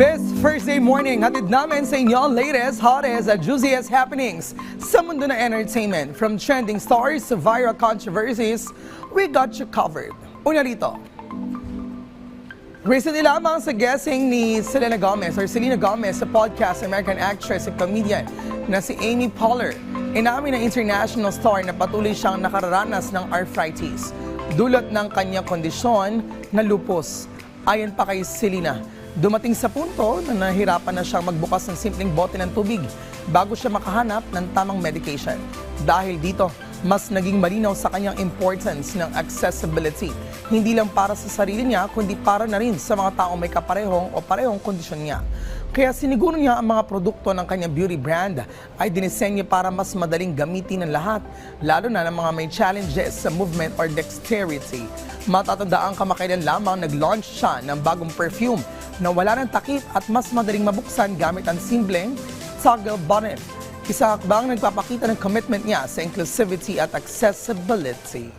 This Thursday morning, hatid namin sa inyo ang latest, hottest at juiciest happenings sa mundo ng entertainment. From trending stars to viral controversies, we got you covered. Una rito. Recently lamang sa guessing ni Selena Gomez sa podcast American actress at comedian na si Amy Poehler. Inamin ng international star na patuloy siyang nakararanas ng arthritis, dulot ng kanyang kondisyon na lupus. Ayon pa kay Selena, dumating sa punto na nahirapan na siyang magbukas ng simpleng bote ng tubig bago siya makahanap ng tamang medication. Dahil dito, mas naging malinaw sa kanyang importance ng accessibility. Hindi lang para sa sarili niya, kundi para na rin sa mga taong may kaparehong o parehong kondisyon niya. Kaya siniguro niya ang mga produkto ng kanyang beauty brand ay dinisenyo para mas madaling gamitin ng lahat, lalo na ng mga may challenges sa movement or dexterity. Matatandaan kamakailan lamang nag-launch siya ng bagong perfume na wala ng takip at mas madaling mabuksan gamit ang simpleng toggle button. Isa hakbang nagpapakita ng commitment niya sa inclusivity at accessibility.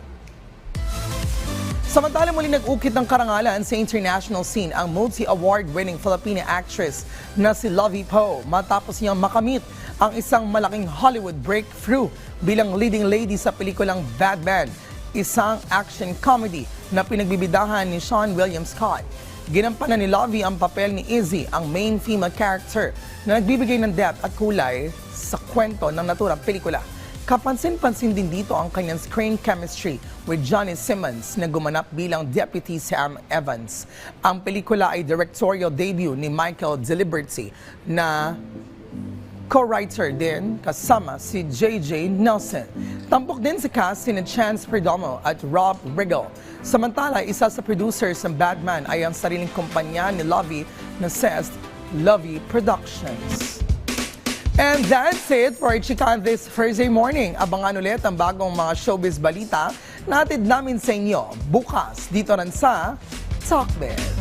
Samantala muli nag-ukit ng karangalan sa international scene ang multi-award-winning Filipina actress na si Lovie Poe matapos niyang makamit ang isang malaking Hollywood breakthrough bilang leading lady sa pelikulang Batman, isang action comedy na pinagbibidahan ni Sean William Scott. Ginampanan ni Lovie ang papel ni Izzy, ang main female character na nagbibigay ng depth at kulay sa kwento ng naturang pelikula. Kapansin-pansin din dito ang kanyang screen chemistry with Johnny Simmons na gumanap bilang Deputy Sam Evans. Ang pelikula ay directorial debut ni Michael Diliberti na co-writer din kasama si J.J. Nelson. Tampok din sa cast sina Chance Perdomo at Rob Riggle. Samantala, isa sa producers ng Batman ay ang sariling kumpanya ni Lovie na says Lovie Productions. And that's it for Chican this Thursday morning. Abangan ulit ang bagong mga showbiz balita na hatid namin sa inyo bukas dito rin sa Talkbiz.